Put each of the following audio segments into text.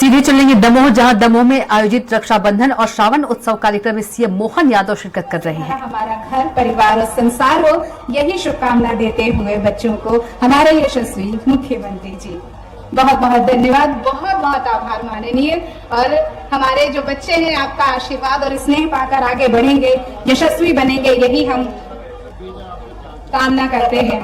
सीधे चलेंगे दमोह, जहां दमोह में आयोजित रक्षाबंधन और श्रावण उत्सव कार्यक्रम में सीएम मोहन यादव शिरकत कर रहे हैं। हमारा घर परिवार और संसार हो, यही शुभकामना देते हुए बच्चों को हमारे यशस्वी मुख्यमंत्री जी बहुत बहुत धन्यवाद, बहुत बहुत आभार माननीय। और हमारे जो बच्चे हैं, आपका आशीर्वाद और स्नेह पाकर आगे बढ़ेंगे, यशस्वी बनेंगे, यही हम कामना करते हैं।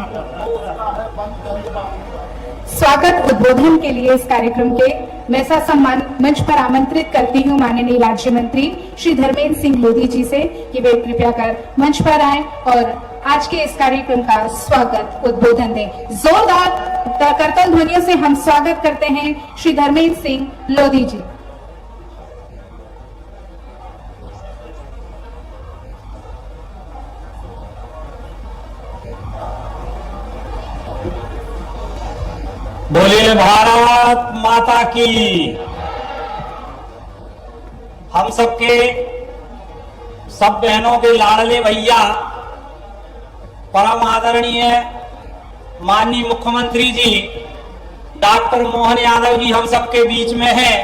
स्वागत उद्बोधन के लिए इस कार्यक्रम के मैं सम्मान मंच पर आमंत्रित करती हूं माननीय राज्य मंत्री श्री धर्मेंद्र सिंह लोधी जी से कि वे कृपया कर मंच पर आएं और आज के इस कार्यक्रम का स्वागत उद्बोधन दें। जोरदार करताल ध्वनियों से हम स्वागत करते हैं श्री धर्मेंद्र सिंह लोधी जी। बोलिए भारत माता की। हम सबके सब बहनों के लाडले भैया परम आदरणीय माननीय मुख्यमंत्री जी डॉक्टर मोहन यादव जी हम सबके बीच में हैं।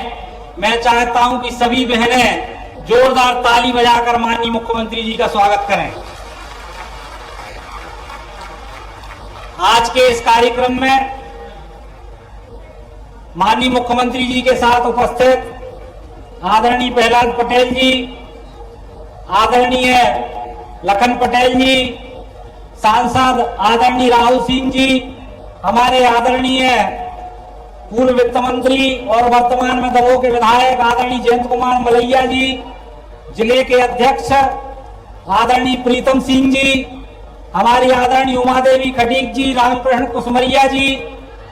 मैं चाहता हूं कि सभी बहनें जोरदार ताली बजाकर माननीय मुख्यमंत्री जी का स्वागत करें। आज के इस कार्यक्रम में माननीय मुख्यमंत्री जी के साथ उपस्थित आदरणीय प्रहलाद पटेल जी, आदरणीय लखन पटेल जी, सांसद आदरणीय राहुल सिंह जी, हमारे आदरणीय पूर्व वित्त मंत्री और वर्तमान में दमोह के विधायक आदरणीय जयंत कुमार मलैया जी, जिले के अध्यक्ष आदरणीय प्रीतम सिंह जी, हमारी आदरणीय उमा देवी खटीक जी, रामकृष्ण कुसमरिया जी,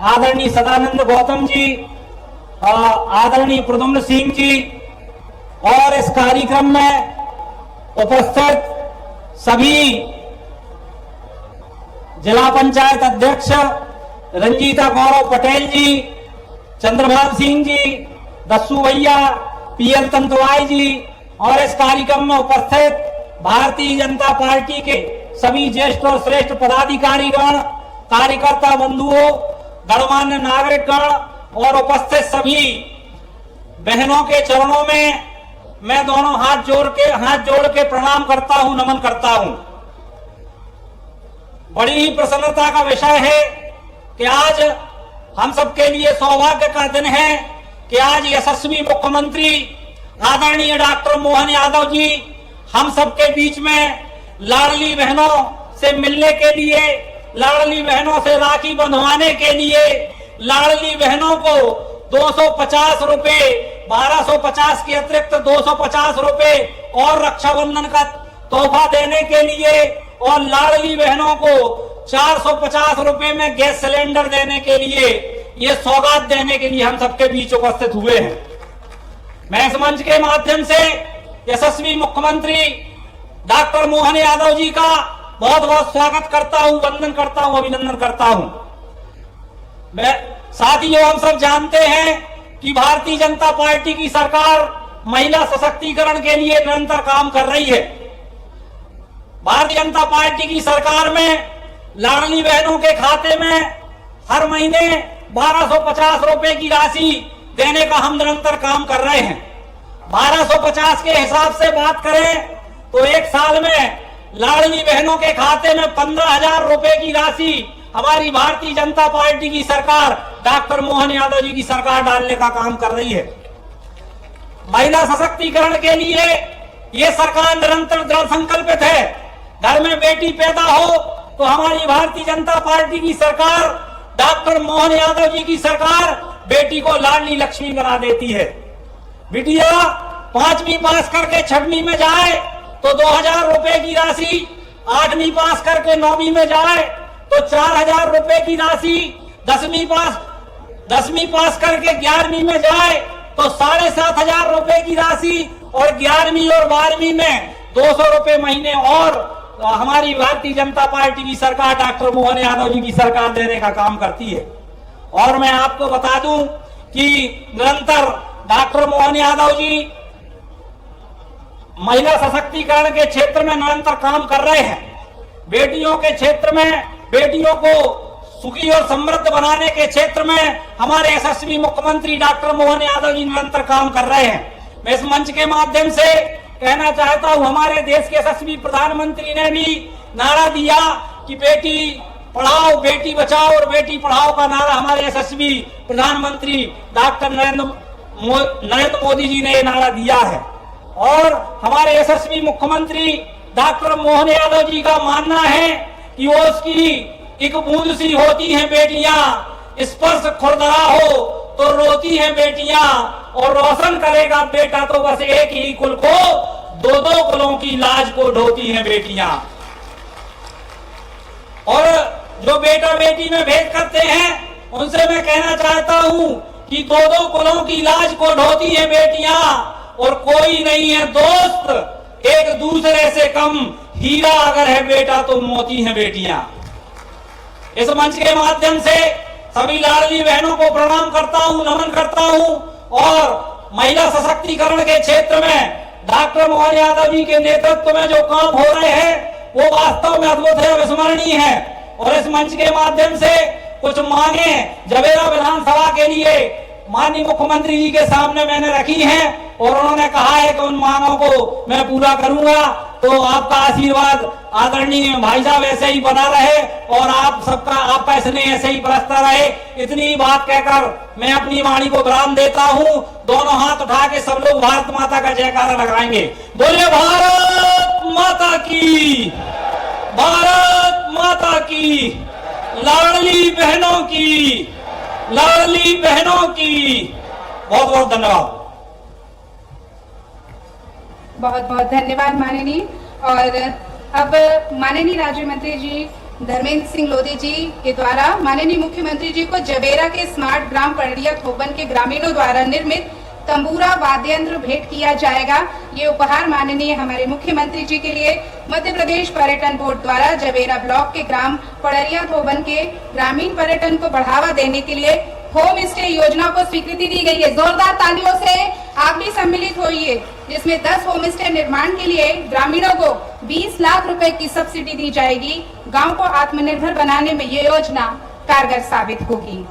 आदरणीय सदानंद गौतम जी, आदरणीय प्रद्युम्न सिंह जी और इस कार्यक्रम में उपस्थित सभी जिला पंचायत अध्यक्ष रंजीता गौरव पटेल जी, चंद्रभान सिंह जी, दस्सू भैया, पीएल तंतवाई जी और इस कार्यक्रम में उपस्थित भारतीय जनता पार्टी के सभी ज्येष्ठ और श्रेष्ठ पदाधिकारीगण, कार्यकर्ता बंधुओं, गणमान्य नागरिकगण और उपस्थित सभी बहनों के चरणों में मैं दोनों हाथ जोड़ के प्रणाम करता हूं, नमन करता हूं। बड़ी ही प्रसन्नता का विषय है कि आज हम सबके लिए सौभाग्य का दिन है कि आज यशस्वी मुख्यमंत्री आदरणीय डॉक्टर मोहन यादव जी हम सबके बीच में लाडली बहनों से मिलने के लिए, लाडली बहनों से राखी बंधवाने के लिए, लाडली बहनों को 250 रुपए, 1250 के अतिरिक्त 250 रुपए और रक्षाबंधन का तोहफा देने के लिए और लाडली बहनों को 450 रुपए में गैस सिलेंडर देने के लिए, ये सौगात देने के लिए हम सबके बीच उपस्थित हुए हैं। मैं इस मंच के माध्यम से यशस्वी मुख्यमंत्री डॉक्टर मोहन यादव जी का बहुत बहुत स्वागत करता हूं, वंदन करता हूं, अभिनंदन करता हूं। मैं साथियों, हम सब जानते हैं कि भारतीय जनता पार्टी की सरकार महिला सशक्तिकरण के लिए निरंतर काम कर रही है। भारतीय जनता पार्टी की सरकार में लाडली बहनों के खाते में हर महीने 1250 रुपए की राशि देने का हम निरंतर काम कर रहे हैं। 1250 के हिसाब से बात करें तो एक साल में लाडली बहनों के खाते में 15,000 रुपए की राशि हमारी भारतीय जनता पार्टी की सरकार डॉक्टर मोहन यादव जी की सरकार डालने का काम कर रही है। महिला सशक्तिकरण के लिए ये सरकार निरंतर दृढ़ संकल्पित है। घर में बेटी पैदा हो तो हमारी भारतीय जनता पार्टी की सरकार डॉक्टर मोहन यादव जी की सरकार बेटी को लाडली लक्ष्मी बना देती है। बिटिया 5वीं पास करके 6वीं में जाए तो 2,000 रुपए की राशि, 8वीं पास करके 9वीं में जाए तो 4,000 रुपए की राशि, 10वीं पास करके 11वीं में जाए तो 7,500 रुपए की राशि और 11वीं और 12वीं में 200 रुपए महीने और हमारी भारतीय जनता पार्टी की सरकार डॉक्टर मोहन यादव जी की सरकार देने का काम करती है। और मैं आपको बता दूं कि निरंतर डॉक्टर मोहन यादव जी महिला सशक्तिकरण के क्षेत्र में निरंतर काम कर रहे हैं। बेटियों के क्षेत्र में बेटियों को सुखी और समृद्ध बनाने के क्षेत्र में हमारे यशस्वी मुख्यमंत्री डॉक्टर मोहन यादव जी निरंतर काम कर रहे हैं। मैं इस मंच के माध्यम से कहना चाहता हूं, हमारे देश के यशस्वी प्रधानमंत्री ने भी नारा दिया कि बेटी पढ़ाओ बेटी बचाओ और बेटी पढ़ाओ का नारा हमारे यशस्वी प्रधानमंत्री डॉक्टर नरेंद्र मोदी जी ने ये नारा दिया है। और हमारे यशस्वी मुख्यमंत्री डॉक्टर मोहन यादव जी का मानना है कि वो उसकी एक बूंद सी होती हैं बेटियां, स्पर्श खुरदरा हो तो रोती हैं बेटियां, और रोशन करेगा बेटा तो बस एक ही कुल को, दो दो कुलों की लाज को ढोती हैं बेटियां। और जो बेटा बेटी में भेद करते हैं उनसे मैं कहना चाहता हूं कि दो दो कुलों की लाज को ढोती हैं बेटियां, और कोई नहीं है दोस्त एक दूसरे से कम, हीरा अगर है बेटा तो मोती हैं बेटियां। इस मंच के माध्यम से सभी लाडली बहनों को प्रणाम करता हूं, नमन करता हूं, और महिला सशक्तिकरण के क्षेत्र में डॉक्टर मोहन यादव जी के नेतृत्व में जो काम हो रहे हैं वो वास्तव में अद्भुत है, विस्मरणीय है। और इस मंच के माध्यम से कुछ मांगे जबेरा विधानसभा के लिए माननीय मुख्यमंत्री जी के सामने मैंने रखी हैं, और उन्होंने कहा है कि उन मांगों को मैं पूरा करूंगा। तो आपका आशीर्वाद आदरणीय भाई साहब ऐसे ही बना रहे, और आप सबका आपका स्नेह ऐसे ही बरसता रहे। इतनी बात कहकर मैं अपनी वाणी को विराम देता हूं। दोनों हाथ उठा के सब लोग भारत माता का जयकारा लगाएंगे। बोले भारत माता की, भारत माता की, लाडली बहनों की, लाडली बहनों की। बहुत बहुत धन्यवाद। बहुत बहुत धन्यवाद माननीय। और अब माननीय राज्य मंत्री जी धर्मेंद्र सिंह लोधी जी के द्वारा माननीय मुख्यमंत्री जी को जबेरा के स्मार्ट ग्राम पड़रिया थोबन के ग्रामीणों द्वारा निर्मित तंबूरा वाद्य यंत्र भेंट किया जाएगा। ये उपहार माननीय हमारे मुख्यमंत्री जी के लिए मध्य प्रदेश पर्यटन बोर्ड द्वारा जबेरा ब्लॉक के ग्राम पड़रिया थोबन के ग्रामीण पर्यटन को बढ़ावा देने के लिए होम स्टे योजना को स्वीकृति दी गई है। जोरदार तालियों से आप भी सम्मिलित होइए, जिसमें 10 होम स्टे निर्माण के लिए ग्रामीणों को 20 लाख रुपए की सब्सिडी दी जाएगी। गांव को आत्मनिर्भर बनाने में ये योजना कारगर साबित होगी।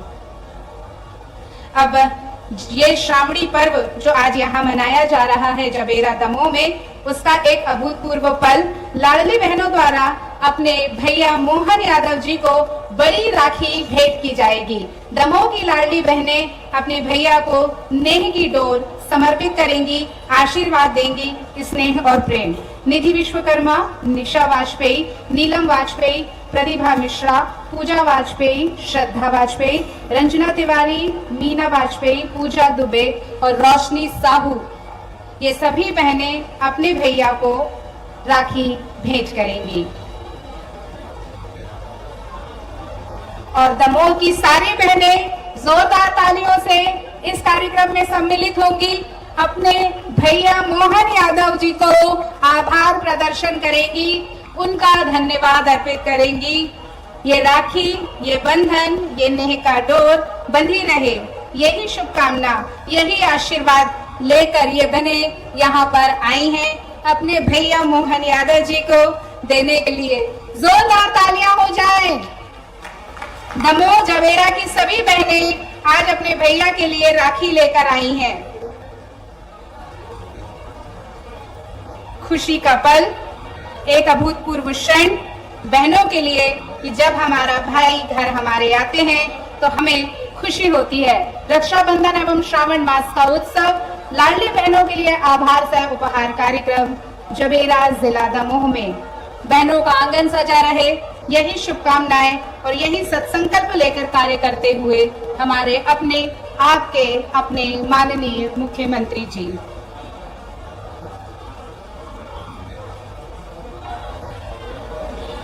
अब ये श्रावणी पर्व जो आज यहाँ मनाया जा रहा है जबेरा दमोह में, उसका एक अभूतपूर्व पल लाडली बहनों द्वारा अपने भैया मोहन यादव जी को बड़ी राखी भेंट की जाएगी। दमोह की लाडली बहनें अपने भैया को नेह की डोर समर्पित करेंगी, आशीर्वाद देंगी, स्नेह और प्रेम। निधि विश्वकर्मा, निशा वाजपेयी, नीलम वाजपेयी, प्रतिभा मिश्रा, पूजा वाजपेयी, श्रद्धा वाजपेयी, रंजना तिवारी, मीना वाजपेयी, पूजा दुबे और रोशनी साहू, ये सभी बहनें अपने भैया को राखी भेंट करेंगी। और दमोह की सारी बहनें जोरदार तालियों से इस कार्यक्रम में सम्मिलित होंगी, अपने भैया मोहन यादव जी को आभार प्रदर्शन करेंगी, उनका धन्यवाद अर्पित करेंगी। ये राखी, ये बंधन, ये नेह का डोर बंधी रहे, यही शुभकामना, यही आशीर्वाद लेकर ये बहनें यहाँ पर आई हैं अपने भैया मोहन यादव जी को देने के लिए। जोरदार तालियां हो जाए। दमोह जबेरा की सभी बहनें आज अपने भैया के लिए राखी लेकर आई हैं। खुशी का पल, एक अभूतपूर्व क्षण बहनों के लिए कि जब हमारा भाई घर हमारे आते हैं तो हमें खुशी होती है। रक्षाबंधन एवं श्रावण मास का उत्सव, लाडली बहनों के लिए आभार सह उपहार कार्यक्रम जबेरा जिला दमोह में बहनों का आंगन सजा रहे, यही शुभकामनाएं और यही सत्संकल्प लेकर कार्य करते हुए हमारे अपने आपके अपने माननीय मुख्यमंत्री जी।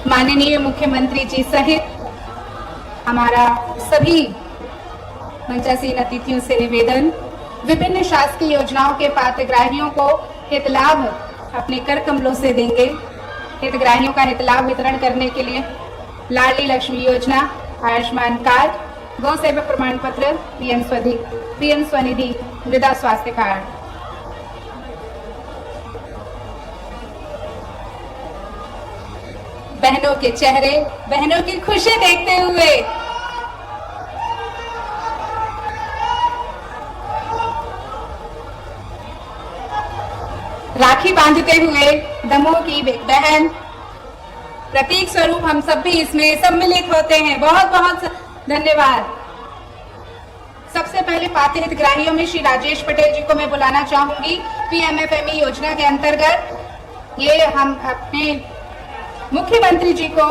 माननीय मुख्यमंत्री जी सहित हमारा सभी मंचासीन अतिथियों से निवेदन, विभिन्न शासकीय योजनाओं के पात्रग्राहियों को हित लाभ अपने कर कमलों से देंगे। हितग्राहियों का हित लाभ वितरण करने के लिए लाडली लक्ष्मी योजना, आयुष्मान कार्ड, गौ सेवक प्रमाण पत्र, पीएम स्वनिधि, मृदा स्वास्थ्य कार्ड। बहनों के चेहरे, बहनों की खुशी देखते हुए राखी बांधते हुए दमोह की बहन प्रतीक स्वरूप हम सब भी इसमें सम्मिलित होते हैं। बहुत बहुत धन्यवाद। सबसे पहले पात्र हितग्राहियों में श्री राजेश पटेल जी को मैं बुलाना चाहूंगी। पीएमएफएमई योजना के अंतर्गत ये हम अपने मुख्यमंत्री जी को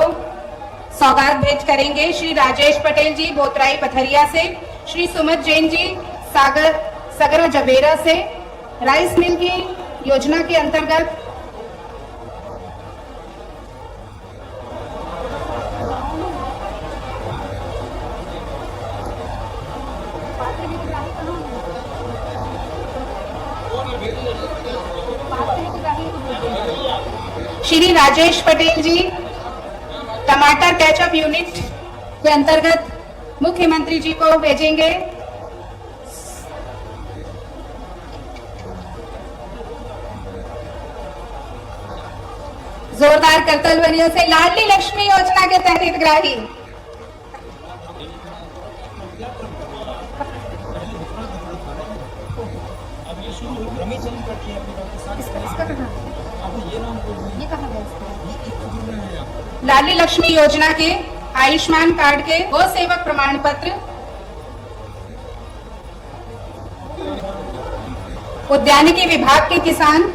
सौगात भेंट करेंगे। श्री राजेश पटेल जी बोतराई पथरिया से, श्री सुमित जैन जी सगरा जबेरा से, राइस मिल की योजना के अंतर्गत श्री राजेश पटेल जी टमाटर कैचअप यूनिट के अंतर्गत मुख्यमंत्री जी को भेजेंगे। जोरदार करतल ध्वनियों से लाडली लक्ष्मी योजना के तहत हितग्राही लाडली लक्ष्मी योजना के आयुष्मान कार्ड के गो सेवक प्रमाण पत्र, उद्यानिकी विभाग के किसान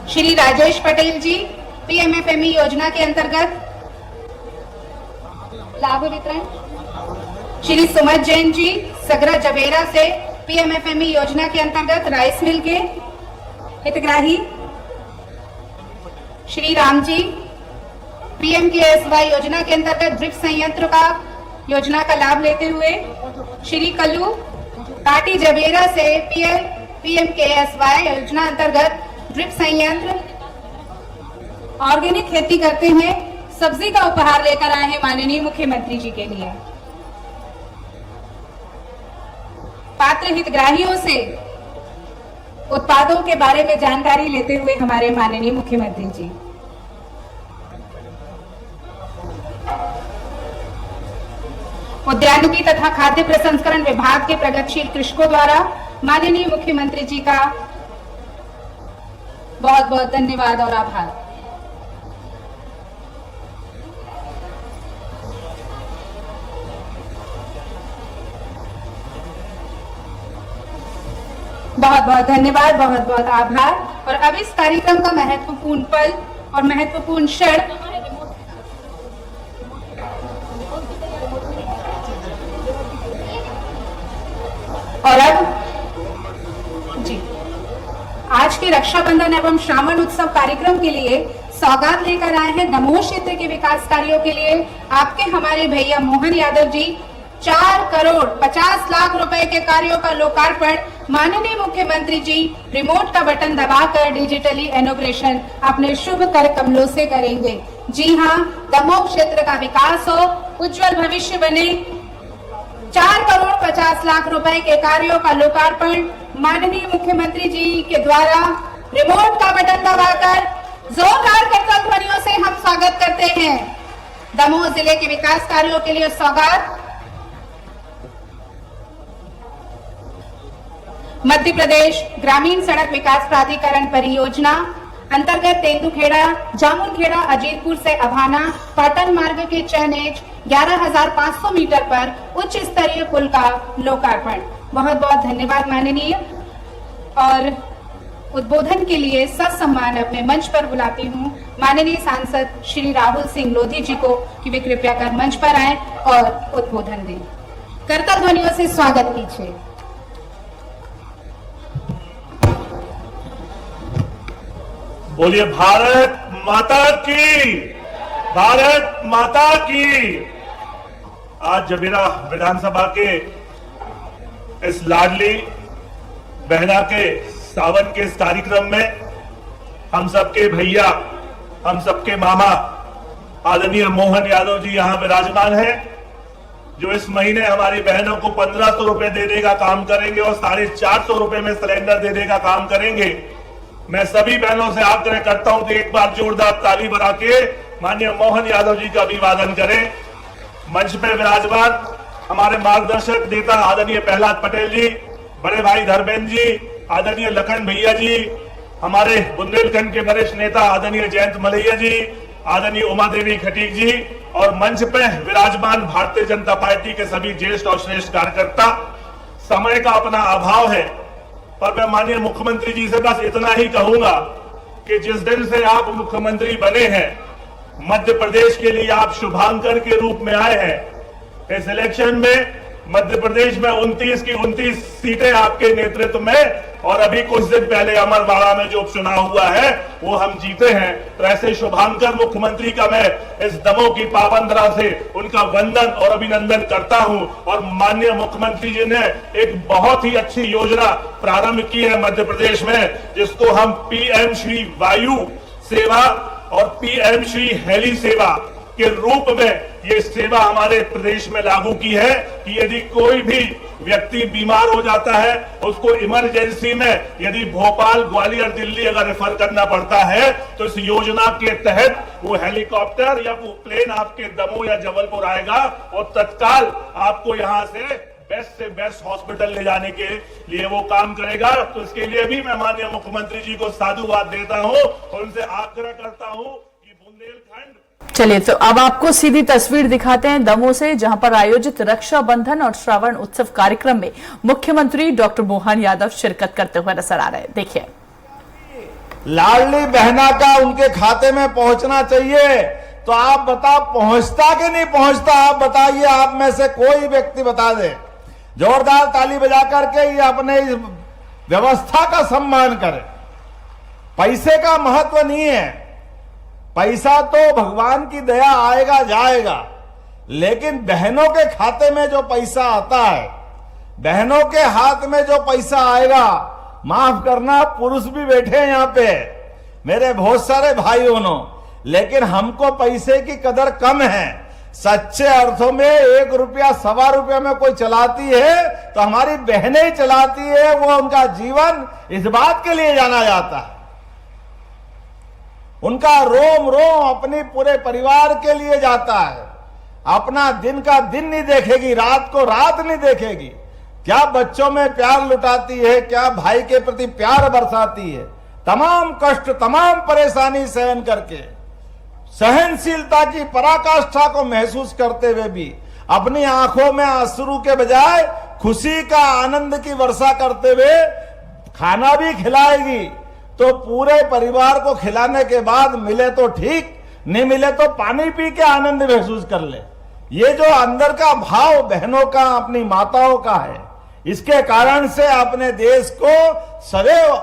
श्री राजेश पटेल जी पीएमएफएमई योजना के अंतर्गत लाभ वितरण, श्री सुमित जैन जी सगरा जबेरा से पीएमएफएमई योजना के अंतर्गत राइस मिल के हितग्राही, श्री राम जी पीएमकेएसवाई योजना के अंतर्गत ड्रिप संयंत्र का योजना का लाभ लेते हुए, श्री कल्लू काटी जबेरा से पीएमकेएसवाई योजना अंतर्गत ड्रिप संयंत्र, ऑर्गेनिक खेती करते हैं, सब्जी का उपहार लेकर आए हैं माननीय मुख्यमंत्री जी के लिए। पात्र हितग्राहियों से उत्पादों के बारे में जानकारी लेते हुए हमारे माननीय मुख्यमंत्री जी। उद्यानिकी तथा खाद्य प्रसंस्करण विभाग के प्रगतिशील कृषकों द्वारा माननीय मुख्यमंत्री जी का बहुत बहुत धन्यवाद और आभार। बहुत बहुत धन्यवाद, बहुत बहुत आभार। और अब इस कार्यक्रम का महत्वपूर्ण पल और महत्वपूर्ण क्षण और अब जी आज के रक्षाबंधन एवं श्रावण उत्सव कार्यक्रम के लिए सौगात लेकर आए हैं दमोह क्षेत्र के विकास कार्यों के लिए आपके हमारे भैया मोहन यादव जी। 4 करोड़ 50 लाख रुपए के कार्यों का लोकार्पण माननीय मुख्यमंत्री जी रिमोट का बटन दबाकर डिजिटली इनॉग्रेशन अपने शुभ कर कमलों से करेंगे। जी हाँ, दमोह क्षेत्र का विकास हो, उज्जवल भविष्य बने। 4 करोड़ 50 लाख रुपए के कार्यों का लोकार्पण माननीय मुख्यमंत्री जी के द्वारा रिमोट का बटन दबाकर जोरदार करतल ध्वनियों से हम स्वागत करते हैं। दमोह जिले के विकास कार्यों के लिए सौगात मध्य प्रदेश ग्रामीण सड़क विकास प्राधिकरण परियोजना अंतर्गत तेंदुखेड़ा जामुनखेड़ा अजीतपुर से अभाना पाटन मार्ग के चयनेज 11,500 मीटर पर उच्च स्तरीय पुल का लोकार्पण। बहुत बहुत धन्यवाद माननीय। और उद्बोधन के लिए ससम्मान अपने मंच पर बुलाती हूँ माननीय सांसद श्री राहुल सिंह लोधी जी को कि वे कृपया कर मंच पर आए और उद्बोधन दें। करतल ध्वनियों से स्वागत कीजिए। बोलिए भारत माता की, भारत माता की। आज जबीरा विधानसभा के इस लाडली बहना के सावन के इस कार्यक्रम में हम सबके भैया, हम सबके मामा आदरणीय मोहन यादव जी यहां विराजमान हैं, जो इस महीने हमारी बहनों को 1500 रुपए देने का काम करेंगे और 450 रुपए में सिलेंडर देने का काम करेंगे। मैं सभी बहनों से आग्रह करता हूं कि एक बार जोरदार ताली बजा के माननीय मोहन यादव जी का अभिवादन करें। मंच पे विराजमान हमारे मार्गदर्शक नेता आदरणीय प्रहलाद पटेल जी, बड़े भाई धर्मेंद्र जी, आदरणीय लखन भैया जी, हमारे बुंदेलखंड के वरिष्ठ नेता आदरणीय जयंत मलैया जी, आदरणीय उमा देवी खटीक जी और मंच पे विराजमान भारतीय जनता पार्टी के सभी ज्येष्ठ और श्रेष्ठ कार्यकर्ता। समय का अपना अभाव है, पर मैं माननीय मुख्यमंत्री जी से बस इतना ही कहूंगा कि जिस दिन से आप मुख्यमंत्री बने हैं, मध्य प्रदेश के लिए आप शुभांकर के रूप में आए हैं। इस इलेक्शन में मध्य प्रदेश में 29 की 29 सीटें आपके नेतृत्व में, और अभी कुछ दिन पहले अमरवाड़ा में जो उपचुनाव हुआ है वो हम जीते हैं। तो ऐसे शुभांकर मुख्यमंत्री का मैं इस दमोह की पावन धरा से उनका वंदन और अभिनंदन करता हूं। और माननीय मुख्यमंत्री जी ने एक बहुत ही अच्छी योजना प्रारंभ की है मध्य प्रदेश में, जिसको हम पीएम श्री वायु सेवा और पीएम श्री हेली सेवा के रूप में ये सेवा हमारे प्रदेश में लागू की है कि यदि कोई भी व्यक्ति बीमार हो जाता है, उसको इमरजेंसी में यदि भोपाल, ग्वालियर, दिल्ली अगर रेफर करना पड़ता है, तो इस योजना के तहत वो हेलीकॉप्टर या वो प्लेन आपके दमोह या जबलपुर आएगा और तत्काल आपको यहां से बेस्ट हॉस्पिटल ले जाने के लिए वो काम करेगा। तो इसके लिए भी मैं माननीय मुख्यमंत्री जी को साधुवाद देता हूं और उनसे आग्रह करता हूं कि बुंदेलखंड। चलिए, तो अब आपको सीधी तस्वीर दिखाते हैं दमोह से, जहां पर आयोजित रक्षाबंधन और श्रावण उत्सव कार्यक्रम में मुख्यमंत्री डॉक्टर मोहन यादव शिरकत करते हुए नजर आ रहे हैं। देखिए, लाडली बहना का उनके खाते में पहुंचना चाहिए, तो आप बता पहुंचता कि नहीं पहुंचता? आप बताइए, आप में से कोई व्यक्ति बता दे। जोरदार ताली बजा करके ये अपने इस व्यवस्था का सम्मान करे। पैसे का महत्व नहीं है, पैसा तो भगवान की दया आएगा जाएगा, लेकिन बहनों के खाते में जो पैसा आता है, बहनों के हाथ में जो पैसा आएगा, माफ करना पुरुष भी बैठे हैं यहां पे, मेरे बहुत सारे भाई बहनों, लेकिन हमको पैसे की कदर कम है। सच्चे अर्थों में 1 रुपया, 1.25 रुपया में कोई चलाती है तो हमारी बहनें ही चलाती है। वो उनका जीवन इस बात के लिए जाना जाता है, उनका रोम रोम अपने पूरे परिवार के लिए जाता है। अपना दिन का दिन नहीं देखेगी, रात को रात नहीं देखेगी। क्या बच्चों में प्यार लुटाती है, क्या भाई के प्रति प्यार बरसाती है। तमाम कष्ट, तमाम परेशानी सहन करके, सहनशीलता की पराकाष्ठा को महसूस करते हुए भी अपनी आंखों में आंसू के बजाय खुशी का, आनंद की वर्षा करते हुए खाना भी खिलाएगी। तो पूरे परिवार को खिलाने के बाद मिले तो ठीक, नहीं मिले तो पानी पी के आनंद महसूस कर ले। ये जो अंदर का भाव बहनों का, अपनी माताओं का है, इसके कारण से अपने देश को सदैव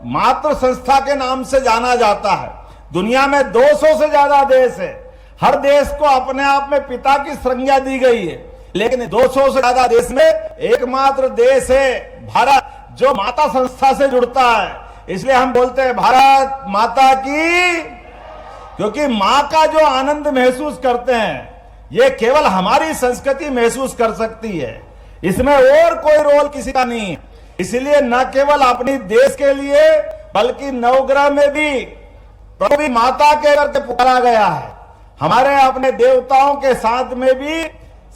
मातृ संस्था के नाम से जाना जाता है। दुनिया में 200 से ज्यादा देश है, हर देश को अपने आप में पिता की संज्ञा दी गई है, लेकिन 200 से ज्यादा देश में एकमात्र देश है भारत, जो माता संस्था से जुड़ता है। इसलिए हम बोलते हैं भारत माता की, क्योंकि मां का जो आनंद महसूस करते हैं, ये केवल हमारी संस्कृति महसूस कर सकती है, इसमें और कोई रोल किसी का नहीं है। इसलिए न केवल अपनी देश के लिए, बल्कि नवग्रह में भी प्रभु माता के करके पुकारा गया है। हमारे अपने देवताओं के साथ में भी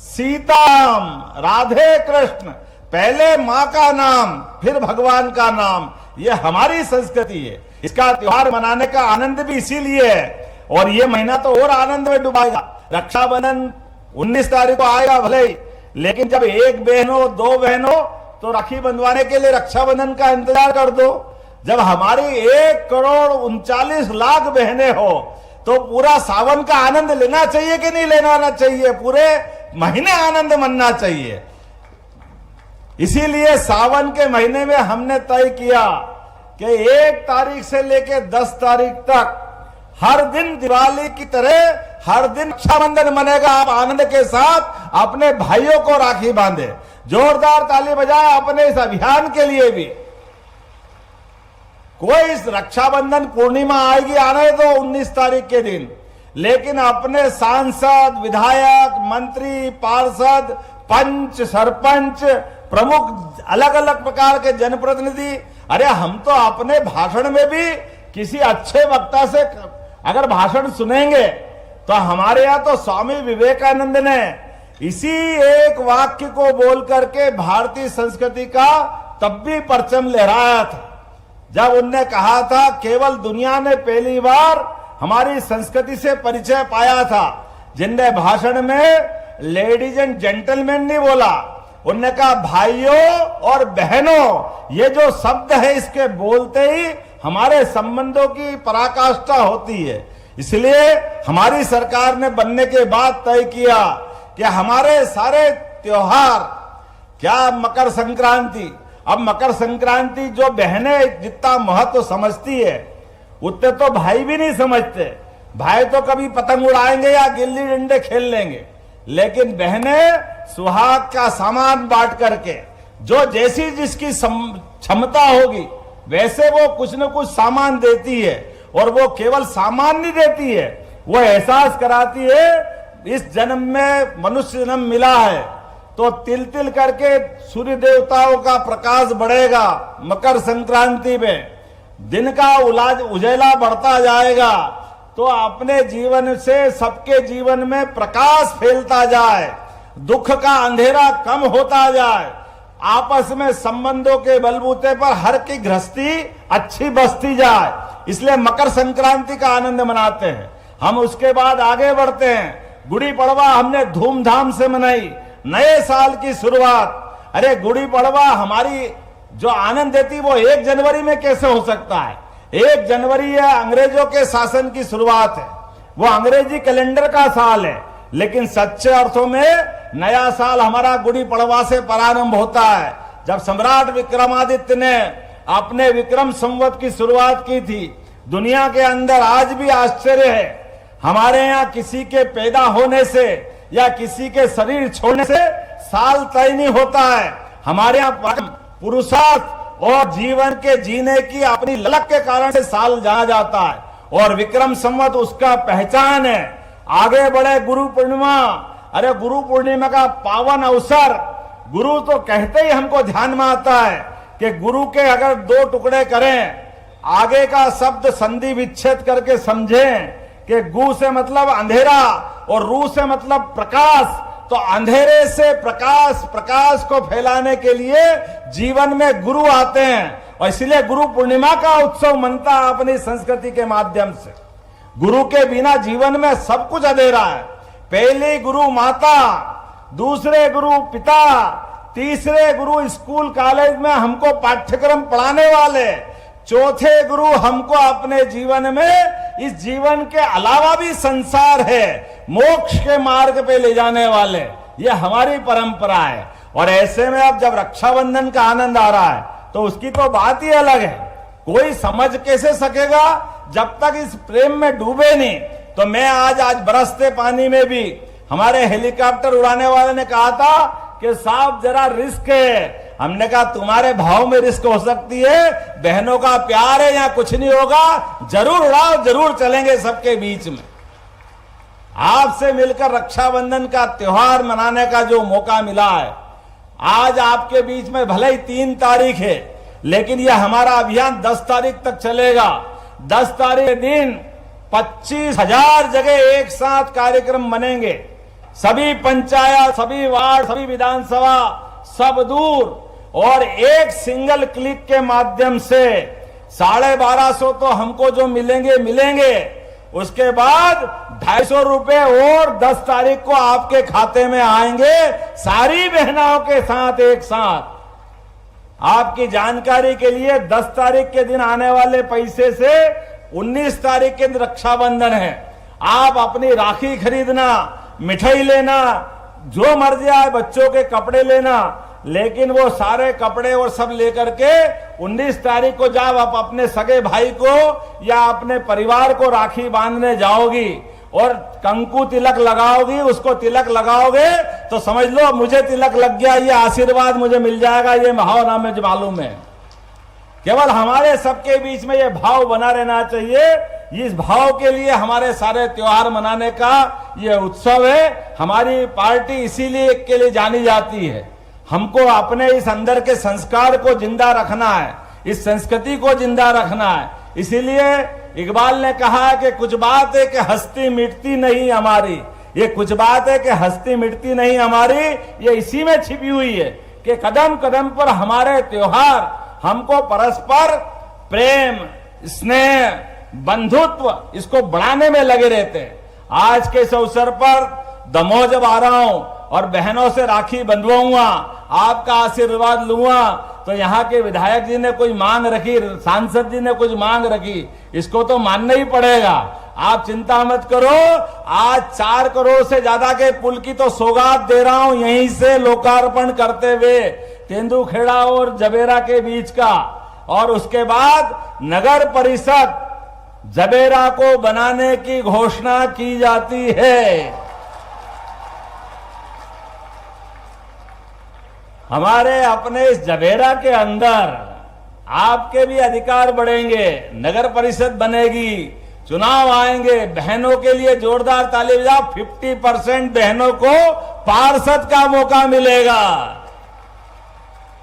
सीताराम, राधे कृष्ण, पहले मां का नाम फिर भगवान का नाम, ये हमारी संस्कृति है। इसका त्योहार मनाने का आनंद भी इसीलिए है, और ये महीना तो और आनंद में डुबाएगा। रक्षाबंधन 19 तारीख को आएगा भले ही, लेकिन जब 1 बहन हो, 2 बहन हो, तो राखी बंधवाने के लिए रक्षाबंधन का इंतजार कर दो। जब हमारी 1,39,00,000 बहनें हो, तो पूरा सावन का आनंद लेना चाहिए कि नहीं लेना चाहिए? पूरे महीने आनंद मनना चाहिए। इसीलिए सावन के महीने में हमने तय किया कि 1 तारीख से लेकर 10 तारीख तक हर दिन दिवाली की तरह हर दिन रक्षाबंधन मनेगा। आप आनंद के साथ अपने भाइयों को राखी बांधे। जोरदार ताली बजाए अपने इस अभियान के लिए भी। कोई इस रक्षाबंधन पूर्णिमा आएगी, आने दो 19 तारीख के दिन, लेकिन अपने सांसद, विधायक, मंत्री, पार्षद, पंच, सरपंच, प्रमुख, अलग अलग प्रकार के जनप्रतिनिधि, अरे हम तो अपने भाषण में भी किसी अच्छे वक्ता से अगर भाषण सुनेंगे तो हमारे यहाँ तो स्वामी विवेकानंद ने इसी एक वाक्य को बोल करके भारतीय संस्कृति का तब भी परचम लहराया था, जब उनने कहा था केवल दुनिया ने पहली बार हमारी संस्कृति से परिचय पाया था। जिनने भाषण में लेडीज एंड जेंटलमैन नहीं बोला, उनने कहा भाइयों और बहनों। ये जो शब्द है इसके बोलते ही हमारे संबंधों की पराकाष्ठा होती है। इसलिए हमारी सरकार ने बनने के बाद तय किया कि हमारे सारे त्योहार, क्या मकर संक्रांति, अब मकर संक्रांति जो बहनें जितना महत्व समझती है उतने तो भाई भी नहीं समझते। भाई तो कभी पतंग उड़ाएंगे या गिल्ली डंडे खेल लेंगे, लेकिन बहनें सुहाग का सामान बांट करके जो जैसी जिसकी क्षमता होगी वैसे वो कुछ न कुछ सामान देती है। और वो केवल सामान नहीं देती है, वो एहसास कराती है इस जन्म में मनुष्य जन्म मिला है तो तिल तिल करके सूर्य देवताओं का प्रकाश बढ़ेगा। मकर संक्रांति में दिन का उजाला बढ़ता जाएगा तो अपने जीवन से सबके जीवन में प्रकाश फैलता जाए, दुख का अंधेरा कम होता जाए, आपस में संबंधों के बलबूते पर हर की गृहस्थी अच्छी बसती जाए। इसलिए मकर संक्रांति का आनंद मनाते हैं हम। उसके बाद आगे बढ़ते हैं। गुड़ी पड़वा हमने धूमधाम से मनाई, नए साल की शुरुआत। अरे गुड़ी पड़वा हमारी जो आनंद देती वो 1 जनवरी में कैसे हो सकता है? 1 जनवरी है अंग्रेजों के शासन की शुरुआत है, वो अंग्रेजी कैलेंडर का साल है, लेकिन सच्चे अर्थों में नया साल हमारा गुड़ी पड़वा से प्रारंभ होता है। जब सम्राट विक्रमादित्य ने अपने विक्रम संवत की शुरुआत की थी। दुनिया के अंदर आज भी आश्चर्य है, हमारे यहाँ किसी के पैदा होने से या किसी के शरीर छोड़ने से साल तय नहीं होता है। हमारे यहाँ पुरुषार्थ और जीवन के जीने की अपनी ललक के कारण से साल जाना जाता है और विक्रम संवत उसका पहचान है। आगे बढ़े गुरु पूर्णिमा। अरे गुरु पूर्णिमा का पावन अवसर, गुरु तो कहते ही हमको ध्यान में आता है कि गुरु के अगर 2 टुकड़े करें, आगे का शब्द संधि विच्छेद करके समझें कि गु से मतलब अंधेरा और रू से मतलब प्रकाश, तो अंधेरे से प्रकाश, प्रकाश को फैलाने के लिए जीवन में गुरु आते हैं और इसलिए गुरु पूर्णिमा का उत्सव मनता है अपनी संस्कृति के माध्यम से। गुरु के बिना जीवन में सब कुछ अंधेरा है। पहले गुरु माता, दूसरे गुरु पिता, तीसरे गुरु स्कूल कॉलेज में हमको पाठ्यक्रम पढ़ाने वाले, चौथे गुरु हमको अपने जीवन में इस जीवन के अलावा भी संसार है मोक्ष के मार्ग पे ले जाने वाले। ये हमारी परंपरा है। और ऐसे में अब जब रक्षाबंधन का आनंद आ रहा है तो उसकी तो बात ही अलग है। कोई समझ कैसे सकेगा जब तक इस प्रेम में डूबे नहीं। तो मैं आज बरसते पानी में भी हमारे हेलीकॉप्टर उड़ाने वाले ने कहा था कि साहब जरा रिस्क है। हमने कहा तुम्हारे भाव में रिस्क हो सकती है, बहनों का प्यार है, यहाँ कुछ नहीं होगा, जरूर उड़ाओ, जरूर चलेंगे सबके बीच में। आपसे मिलकर रक्षाबंधन का त्योहार मनाने का जो मौका मिला है, आज आपके बीच में भले ही 3 तारीख है, लेकिन यह हमारा अभियान 10 तारीख तक चलेगा। 10 तारीख के दिन 25,000 जगह एक साथ कार्यक्रम बनेंगे। सभी पंचायत, सभी वार्ड, सभी विधानसभा, सब दूर, और एक सिंगल क्लिक के माध्यम से 1250 तो हमको जो मिलेंगे। उसके बाद 250 रुपए और 10 तारीख को आपके खाते में आएंगे, सारी बहनों के साथ एक साथ। आपकी जानकारी के लिए 10 तारीख के दिन आने वाले पैसे से 19 तारीख के दिन रक्षाबंधन है। आप अपनी राखी खरीदना, मिठाई लेना, जो मर्जी आए, बच्चों के कपड़े लेना, लेकिन वो सारे कपड़े और सब लेकर के 19 तारीख को जब आप अपने सगे भाई को या अपने परिवार को राखी बांधने जाओगी और कंकु तिलक लगाओगी, उसको तिलक लगाओगे तो समझ लो मुझे तिलक लग गया, ये आशीर्वाद मुझे मिल जाएगा, ये भावना मुझे मालूम है। केवल हमारे सबके बीच में ये भाव बना रहना चाहिए। इस भाव के लिए हमारे सारे त्योहार मनाने का ये उत्सव है। हमारी पार्टी इसीलिए के लिए जानी जाती है। हमको अपने इस अंदर के संस्कार को जिंदा रखना है, इस संस्कृति को जिंदा रखना है। इसीलिए इकबाल ने कहा है कि कुछ बात है कि हस्ती मिटती नहीं हमारी, ये कुछ बात है कि हस्ती मिटती नहीं हमारी, ये इसी में छिपी हुई है कि कदम कदम पर हमारे त्योहार हमको परस्पर प्रेम, स्नेह, बंधुत्व इसको बढ़ाने में लगे रहते हैं। आज के इस अवसर पर दमोह जब आ रहा हूं और बहनों से राखी बंधवाऊंगा, आपका आशीर्वाद लूंगा, तो यहाँ के विधायक जी ने कोई मांग रखी, सांसद जी ने कुछ मांग रखी, इसको तो मानना ही पड़ेगा। आप चिंता मत करो, आज 4 करोड़ से ज्यादा के पुल की तो सौगात दे रहा हूं यहीं से लोकार्पण करते हुए, तेंदुखेड़ा और जबेरा के बीच का। और उसके बाद नगर परिषद जबेरा को बनाने की घोषणा की जाती है। हमारे अपने इस जबेरा के अंदर आपके भी अधिकार बढ़ेंगे, नगर परिषद बनेगी, चुनाव आएंगे, बहनों के लिए जोरदार ताली बजाओ। 50% बहनों को पार्षद का मौका मिलेगा।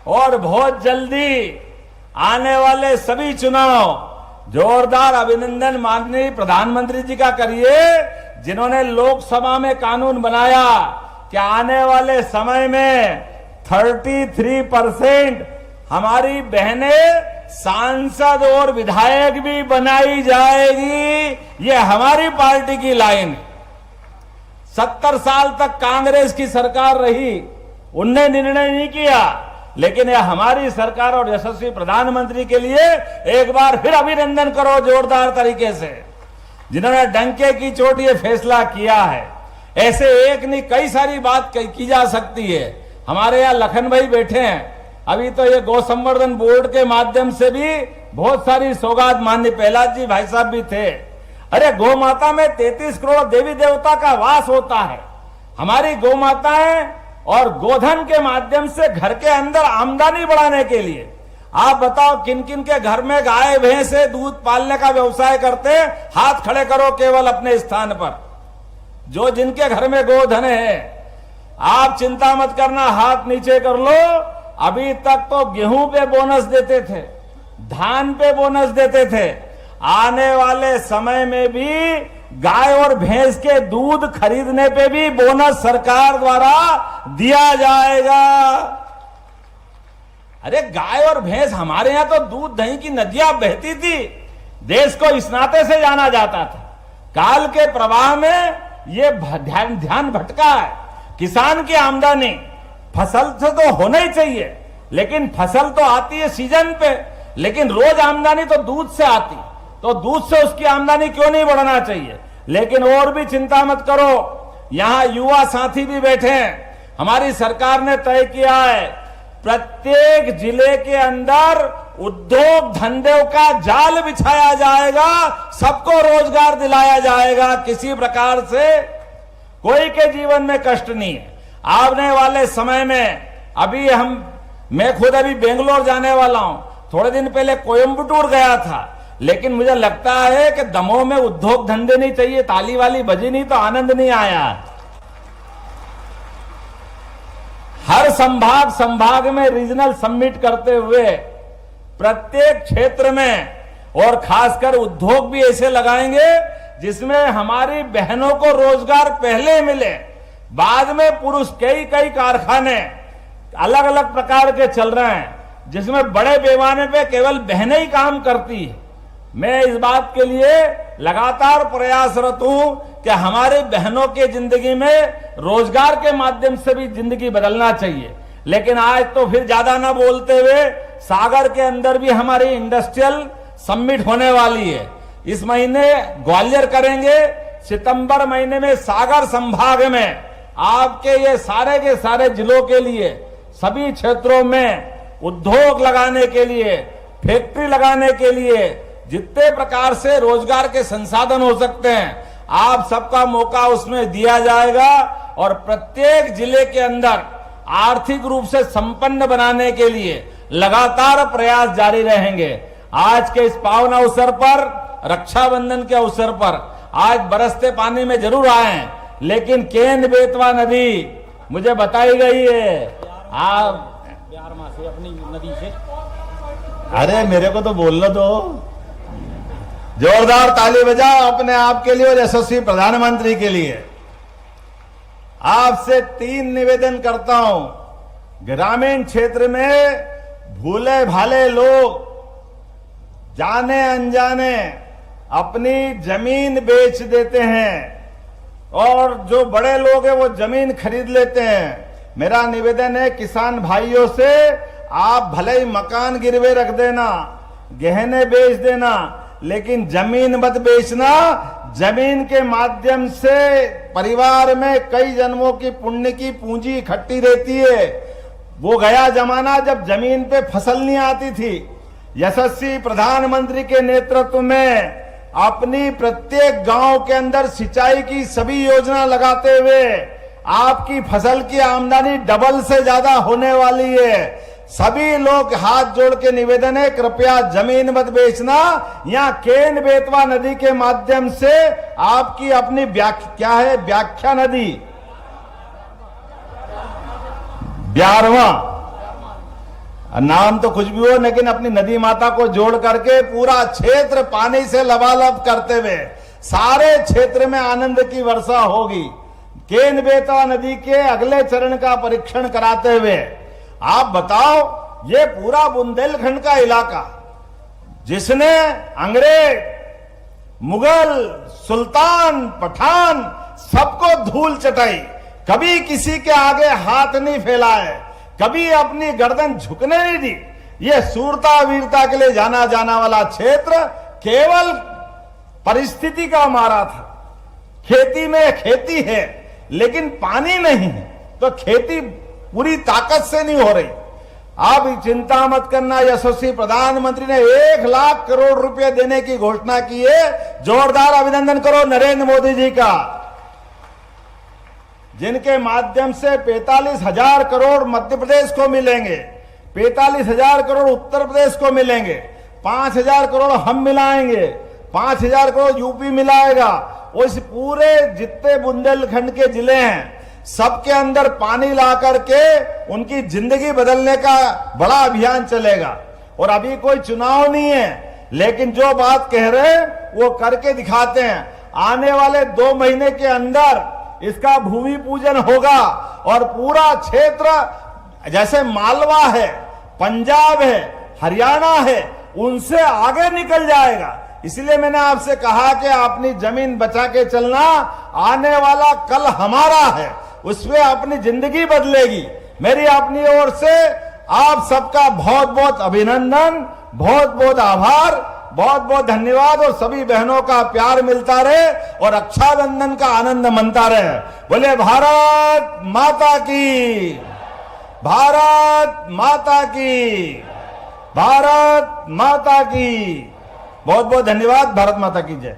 और बहुत जल्दी आने वाले सभी चुनाव जोरदार अभिनंदन माननीय प्रधानमंत्री जी का करिए, जिन्होंने लोकसभा में कानून बनाया कि आने वाले समय में 33% हमारी बहनें सांसद और विधायक भी बनाई जाएगी। ये हमारी पार्टी की लाइन। 70 साल तक कांग्रेस की सरकार रही, उनने निर्णय नहीं किया, लेकिन यह हमारी सरकार और यशस्वी प्रधानमंत्री के लिए एक बार फिर अभिनंदन करो जोरदार तरीके से, जिन्होंने डंके की चोट ये फैसला किया है। ऐसे एक नहीं कई सारी बात की जा सकती है। हमारे यहाँ लखन भाई बैठे हैं, अभी तो ये गौ संवर्धन बोर्ड के माध्यम से भी बहुत सारी सौगात माननीय प्रहलाद जी भाई साहब भी थे। अरे गौ माता में 33 करोड़ देवी देवता का वास होता है। हमारी गौ माताएं और गोधन के माध्यम से घर के अंदर आमदनी बढ़ाने के लिए, आप बताओ किन किन के घर में गाय भैंस से दूध पालने का व्यवसाय करते हैं? हाथ खड़े करो केवल अपने स्थान पर, जो जिनके घर में गोधन है। आप चिंता मत करना, हाथ नीचे कर लो। अभी तक तो गेहूं पे बोनस देते थे, धान पे बोनस देते थे, आने वाले समय में भी गाय और भैंस के दूध खरीदने पे भी बोनस सरकार द्वारा दिया जाएगा। अरे गाय और भैंस, हमारे यहां तो दूध दही की नदियां बहती थी, देश को इस नाते से जाना जाता था। काल के प्रवाह में ये ध्यान भटका है। किसान की आमदनी, फसल से तो होना ही चाहिए, लेकिन फसल तो आती है सीजन पे, लेकिन रोज आमदनी तो दूध से आती, तो दूध से उसकी आमदनी क्यों नहीं बढ़ना चाहिए। लेकिन और भी चिंता मत करो, यहां युवा साथी भी बैठे हैं। हमारी सरकार ने तय किया है प्रत्येक जिले के अंदर उद्योग धंधों का जाल बिछाया जाएगा, सबको रोजगार दिलाया जाएगा, किसी प्रकार से कोई के जीवन में कष्ट नहीं है। आने वाले समय में मैं खुद अभी बेंगलोर जाने वाला हूं, थोड़े दिन पहले कोयंबटूर गया था, लेकिन मुझे लगता है कि दमोह में उद्योग धंधे नहीं चाहिए, ताली वाली बजी नहीं तो आनंद नहीं आया। हर संभाग में रीजनल समिट करते हुए प्रत्येक क्षेत्र में, और खासकर उद्योग भी ऐसे लगाएंगे जिसमें हमारी बहनों को रोजगार पहले मिले, बाद में पुरुष। कई कारखाने अलग अलग प्रकार के चल रहे हैं, जिसमें बड़े पैमाने पे केवल बहनें ही काम करती है। मैं इस बात के लिए लगातार प्रयासरत हूं कि हमारी बहनों के जिंदगी में रोजगार के माध्यम से भी जिंदगी बदलना चाहिए। लेकिन आज तो फिर ज्यादा ना बोलते हुए, सागर के अंदर भी हमारी इंडस्ट्रियल समिट होने वाली है। इस महीने ग्वालियर करेंगे, सितंबर महीने में सागर संभाग में आपके ये सारे के सारे जिलों के लिए, सभी क्षेत्रों में उद्योग लगाने के लिए, फैक्ट्री लगाने के लिए, जितने प्रकार से रोजगार के संसाधन हो सकते हैं, आप सबका मौका उसमें दिया जाएगा। और प्रत्येक जिले के अंदर आर्थिक रूप से संपन्न बनाने के लिए लगातार प्रयास जारी रहेंगे। आज के इस पावन अवसर पर, रक्षाबंधन के अवसर पर, आज बरसते पानी में जरूर आए, लेकिन केन बेतवा नदी मुझे बताई गई है आप बिहार में से, अपनी नदी से। अरे मेरे को तो बोलना दो। जोरदार ताली बजाओ अपने आप के लिए और यशस्वी प्रधानमंत्री के लिए। आपसे 3 निवेदन करता हूं। ग्रामीण क्षेत्र में भूले भाले लोग जाने अनजाने अपनी जमीन बेच देते हैं और जो बड़े लोग हैं वो जमीन खरीद लेते हैं। मेरा निवेदन है किसान भाइयों से, आप भले ही मकान गिरवे रख देना, गहने बेच देना, लेकिन जमीन मत बेचना। जमीन के माध्यम से परिवार में कई जन्मों की पुण्य की पूंजी इकट्ठी रहती है। वो गया जमाना जब जमीन पे फसल नहीं आती थी। यशस्वी प्रधानमंत्री के नेतृत्व में अपनी प्रत्येक गांव के अंदर सिंचाई की सभी योजना लगाते हुए आपकी फसल की आमदनी डबल से ज्यादा होने वाली है। सभी लोग हाथ जोड़ के निवेदन है, कृपया जमीन मत बेचना। यहाँ केन बेतवा नदी के माध्यम से आपकी अपनी व्याख्या नदी, ब्यारवा नाम तो कुछ भी हो, लेकिन अपनी नदी माता को जोड़ करके पूरा क्षेत्र पानी से लबालब करते हुए सारे क्षेत्र में आनंद की वर्षा होगी। केन बेतवा नदी के अगले चरण का परीक्षण कराते हुए आप बताओ, ये पूरा बुंदेलखंड का इलाका जिसने अंग्रेज, मुगल, सुल्तान, पठान सबको धूल चटाई, कभी किसी के आगे हाथ नहीं फैलाए, कभी अपनी गर्दन झुकने नहीं दी। ये सूरता वीरता के लिए जाना वाला क्षेत्र केवल परिस्थिति का मारा था। खेती में खेती है लेकिन पानी नहीं है, तो खेती पूरी ताकत से नहीं हो रही। आप चिंता मत करना, यशस्वी प्रधानमंत्री ने 1 लाख करोड़ रुपए देने की घोषणा की है। जोरदार अभिनंदन करो नरेंद्र मोदी जी का, जिनके माध्यम से 45,000 करोड़ मध्य प्रदेश को मिलेंगे, 45,000 करोड़ उत्तर प्रदेश को मिलेंगे, 5,000 करोड़ हम मिलाएंगे, 5,000 करोड़ यूपी मिलाएगा। उस पूरे जितने बुंदेलखंड के जिले हैं सबके अंदर पानी ला करके उनकी जिंदगी बदलने का बड़ा अभियान चलेगा। और अभी कोई चुनाव नहीं है, लेकिन जो बात कह रहे हैं वो करके दिखाते हैं। आने वाले 2 महीने के अंदर इसका भूमि पूजन होगा और पूरा क्षेत्र जैसे मालवा है, पंजाब है, हरियाणा है, उनसे आगे निकल जाएगा। इसलिए मैंने आपसे कहा कि अपनी जमीन बचा के चलना, आने वाला कल हमारा है, उसमें अपनी जिंदगी बदलेगी। मेरी अपनी ओर से आप सबका बहुत बहुत अभिनंदन, बहुत बहुत आभार, बहुत बहुत धन्यवाद और सभी बहनों का प्यार मिलता रहे और रक्षाबंधन का आनंद मनता रहे। बोले भारत माता की, भारत माता की, भारत माता की। बहुत बहुत धन्यवाद। भारत माता की जय।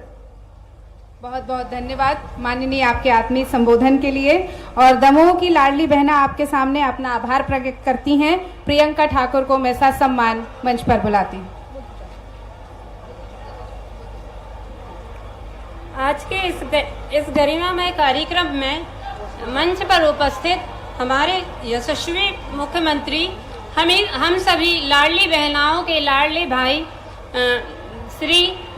बहुत बहुत धन्यवाद माननीय आपके आत्मीय संबोधन के लिए। और दमोह की लाडली बहना आपके सामने अपना आभार प्रकट करती हैं। प्रियंका ठाकुर को मैं सम्मान मंच पर बुलाती हूँ। आज के इस गरिमामय कार्यक्रम में मंच पर उपस्थित हमारे यशस्वी मुख्यमंत्री, हम सभी लाडली बहनाओं के लाडले भाई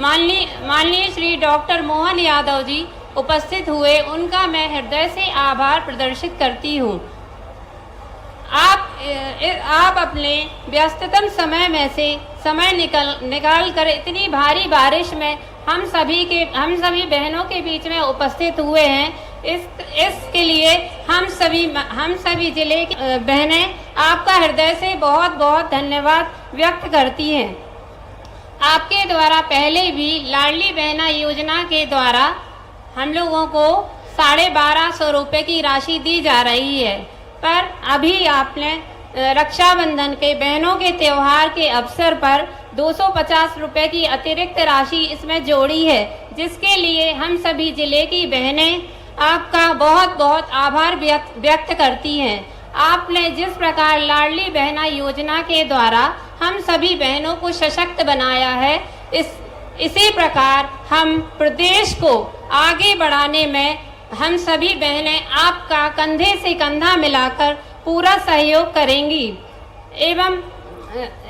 माननीय श्री डॉक्टर मोहन यादव जी उपस्थित हुए, उनका मैं हृदय से आभार प्रदर्शित करती हूँ। आप अपने व्यस्ततम समय में से समय निकाल कर इतनी भारी बारिश में हम सभी बहनों के बीच में उपस्थित हुए हैं। इसके लिए हम सभी जिले की बहनें आपका हृदय से बहुत बहुत धन्यवाद व्यक्त करती हैं। आपके द्वारा पहले भी लाडली बहना योजना के द्वारा हम लोगों को 1250 रुपये की राशि दी जा रही है, पर अभी आपने रक्षाबंधन के बहनों के त्योहार के अवसर पर 250 रुपये की अतिरिक्त राशि इसमें जोड़ी है, जिसके लिए हम सभी जिले की बहनें आपका बहुत बहुत आभार व्यक्त करती हैं। आपने जिस प्रकार लाडली बहना योजना के द्वारा हम सभी बहनों को सशक्त बनाया है, इसी प्रकार हम प्रदेश को आगे बढ़ाने में हम सभी बहनें आपका कंधे से कंधा मिलाकर पूरा सहयोग करेंगी।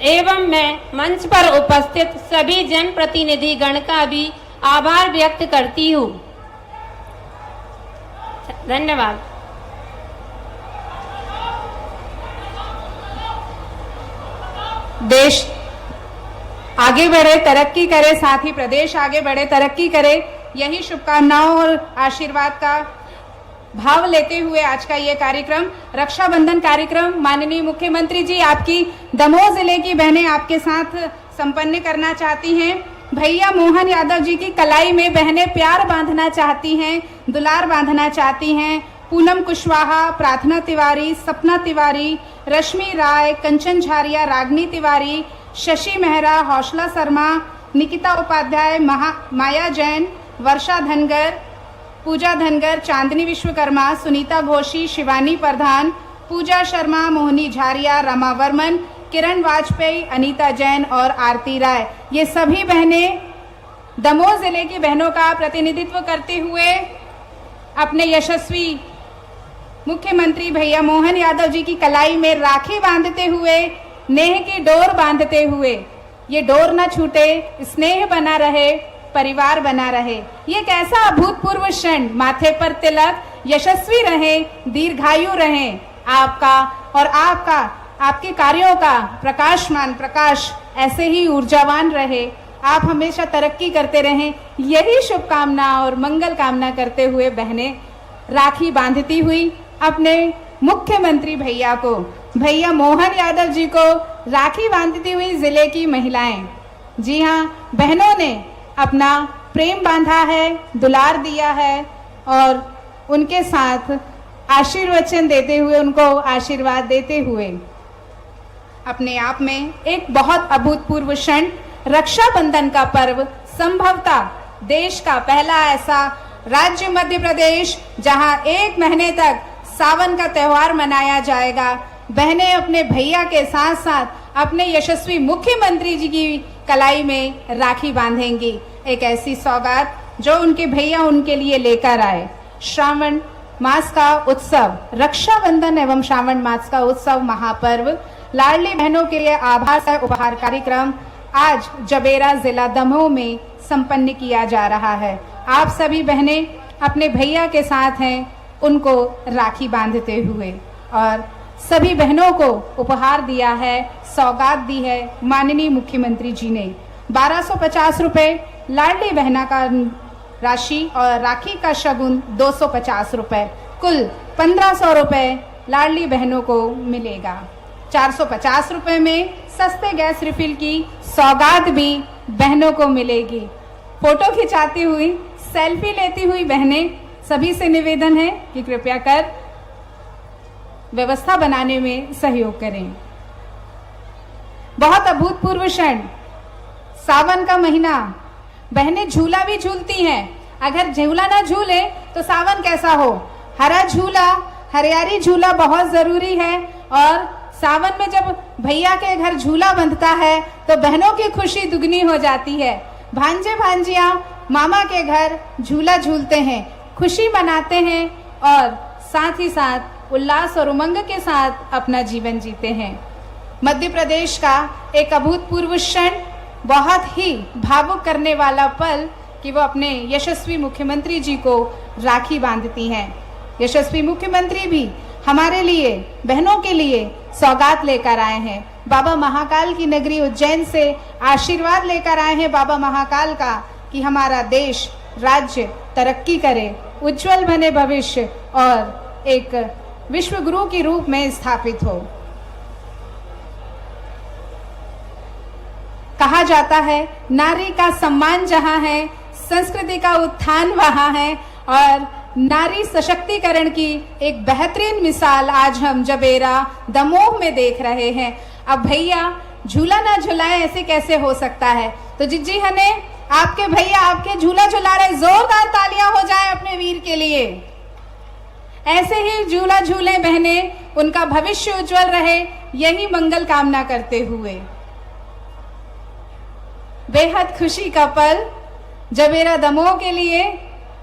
एवं मैं मंच पर उपस्थित सभी जनप्रतिनिधि गण का भी आभार व्यक्त करती हूँ। धन्यवाद। देश आगे बढ़े, तरक्की करे, साथ ही प्रदेश आगे बढ़े, तरक्की करे, यही शुभकामनाओं और आशीर्वाद का भाव लेते हुए आज का ये कार्यक्रम, रक्षाबंधन कार्यक्रम, माननीय मुख्यमंत्री जी आपकी दमोह जिले की बहनें आपके साथ संपन्न करना चाहती हैं। भैया मोहन यादव जी की कलाई में बहनें प्यार बांधना चाहती हैं, दुलार बांधना चाहती हैं। पूनम कुशवाहा, प्रार्थना तिवारी, सपना तिवारी, रश्मि राय, कंचन झारिया, रागनी तिवारी, शशि मेहरा, हौसला शर्मा, निकिता उपाध्याय, माया जैन, वर्षा धनगर, पूजा धनगर, चांदनी विश्वकर्मा, सुनीता घोषी, शिवानी प्रधान, पूजा शर्मा, मोहनी झारिया, रमा वर्मन, किरण वाजपेयी, अनीता जैन और आरती राय, ये सभी बहनें दमोह जिले की बहनों का प्रतिनिधित्व करते हुए अपने यशस्वी मुख्यमंत्री भैया मोहन यादव जी की कलाई में राखी बांधते हुए, नेह की डोर बांधते हुए, ये डोर न छूटे, स्नेह बना रहे, परिवार बना रहे। ये कैसा अभूतपूर्व क्षण, माथे पर तिलक, यशस्वी रहे, दीर्घायु रहे आपका और आपके कार्यों का प्रकाशमान प्रकाश ऐसे ही ऊर्जावान रहे, आप हमेशा तरक्की करते रहें, यही शुभकामना और मंगल कामना करते हुए बहनें राखी बांधती हुई अपने मुख्यमंत्री भैया को, भैया मोहन यादव जी को राखी बांधती हुई जिले की महिलाएं, जी हाँ, बहनों ने अपना प्रेम बांधा है, दुलार दिया है और उनके साथ आशीर्वचन देते हुए, उनको आशीर्वाद देते हुए अपने आप में एक बहुत अभूतपूर्व क्षण, रक्षाबंधन का पर्व, संभवतः देश का पहला ऐसा राज्य मध्य प्रदेश जहां 1 महीने तक सावन का त्योहार मनाया जाएगा। बहनें अपने भैया के साथ साथ अपने यशस्वी मुख्यमंत्री जी की कलाई में राखी बांधेंगी, एक ऐसी सौगात जो उनके भैया उनके लिए लेकर आए। श्रावण मास का उत्सव, रक्षाबंधन एवं श्रावण मास का उत्सव महापर्व, लाडली बहनों के लिए आभार सह उपहार कार्यक्रम आज जबेरा जिला दमोह में संपन्न किया जा रहा है। आप सभी बहनें अपने भैया के साथ हैं, उनको राखी बांधते हुए, और सभी बहनों को उपहार दिया है, सौगात दी है माननीय मुख्यमंत्री जी ने। 1250 रुपए लाडली बहना का राशि और राखी का शगुन 250 रुपए, कुल 1500 रुपए लाडली बहनों को मिलेगा। 450 रुपए में सस्ते गैस रिफिल की सौगात भी बहनों को मिलेगी। फोटो खिंचाती हुई, सेल्फी लेती हुई बहनें, सभी से निवेदन है कि कृपया कर व्यवस्था बनाने में सहयोग करें। बहुत अभूतपूर्व क्षण, सावन का महीना, बहनें झूला भी झूलती हैं। अगर झूला ना झूले तो सावन कैसा हो। हरा झूला, हरियाली झूला बहुत जरूरी है, और सावन में जब भैया के घर झूला बंधता है तो बहनों की खुशी दुगनी हो जाती है। भांजे भांजियां मामा के घर झूला झूलते हैं, खुशी मनाते हैं और साथ ही साथ उल्लास और उमंग के साथ अपना जीवन जीते हैं। मध्य प्रदेश का एक अभूतपूर्व क्षण, बहुत ही भावुक करने वाला पल कि वो अपने यशस्वी मुख्यमंत्री जी को राखी बांधती हैं। यशस्वी मुख्यमंत्री भी हमारे लिए, बहनों के लिए सौगात लेकर आए हैं। बाबा महाकाल की नगरी उज्जैन से आशीर्वाद लेकर आए हैं बाबा महाकाल का कि हमारा देश, राज्य तरक्की करे, उज्जवल बने भविष्य और एक विश्व गुरु के रूप में स्थापित हो। कहा जाता है नारी का सम्मान जहां है, संस्कृति का उत्थान वहां है, और नारी सशक्तिकरण की एक बेहतरीन मिसाल आज हम जबेरा दमोह में देख रहे हैं। अब भैया झूला ना झुलाए ऐसे कैसे हो सकता है। तो जिज्जी हने, आपके भैया आपके झूला झुला रहे, जोरदार तालियां हो जाए अपने वीर के लिए। ऐसे ही झूला झूले बहने, उनका भविष्य उज्जवल रहे, यही मंगल कामना करते हुए बेहद खुशी का पल जबेरा दमोह के लिए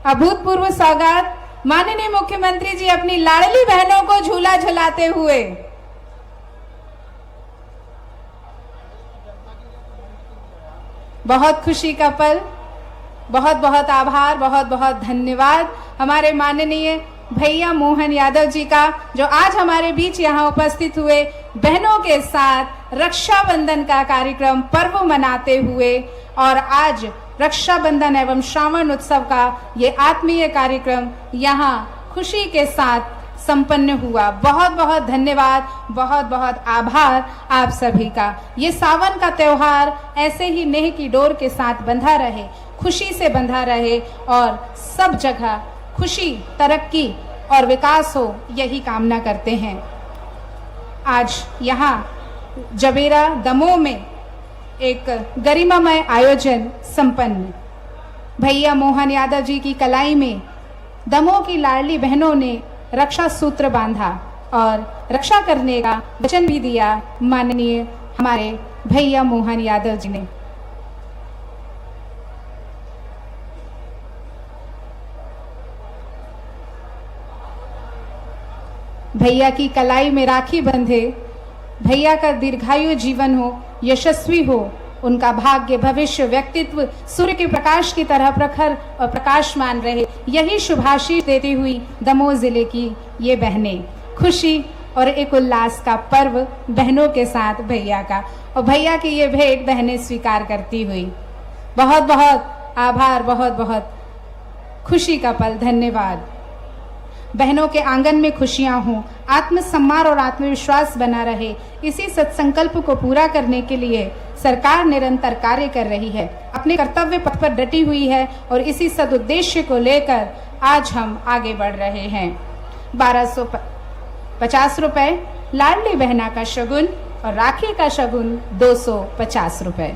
अभूतपूर्व सौगात, माननीय मुख्यमंत्री जी अपनी लाडली बहनों को झूला झुलाते हुए। बहुत खुशी का पल, बहुत बहुत आभार, बहुत बहुत धन्यवाद हमारे माननीय भैया मोहन यादव जी का, जो आज हमारे बीच यहाँ उपस्थित हुए, बहनों के साथ रक्षाबंधन का कार्यक्रम पर्व मनाते हुए और आज रक्षाबंधन एवं श्रावण उत्सव का ये आत्मीय कार्यक्रम यहाँ खुशी के साथ संपन्न हुआ। बहुत बहुत धन्यवाद, बहुत बहुत आभार आप सभी का। ये सावन का त्योहार ऐसे ही नेह की डोर के साथ बंधा रहे, खुशी से बंधा रहे और सब जगह खुशी, तरक्की और विकास हो, यही कामना करते हैं। आज यहाँ जबेरा दमोह में एक गरिमामय आयोजन संपन्न। भैया मोहन यादव जी की कलाई में दमोह की लाडली बहनों ने रक्षा सूत्र बांधा और रक्षा करने का वचन भी दिया माननीय हमारे भैया मोहन यादव जी ने। भैया की कलाई में राखी बंधे, भैया का दीर्घायु जीवन हो, यशस्वी हो, उनका भाग्य, भविष्य, व्यक्तित्व सूर्य के प्रकाश की तरह प्रखर और प्रकाशमान रहे, यही शुभाशीष देती हुई दमोह जिले की ये बहनें, खुशी और एक उल्लास का पर्व बहनों के साथ भैया का, और भैया की ये भेंट बहनें स्वीकार करती हुई। बहुत बहुत आभार, बहुत बहुत खुशी का पल, धन्यवाद। बहनों के आंगन में खुशियां हों, आत्मसम्मान और आत्मविश्वास बना रहे, इसी सत्संकल्प को पूरा करने के लिए सरकार निरंतर कार्य कर रही है, अपने कर्तव्य पथ पर डटी हुई है और इसी सदुद्देश्य को लेकर आज हम आगे बढ़ रहे हैं। 1250 रुपए लाडली बहना का शगुन और राखी का शगुन 250 रुपए।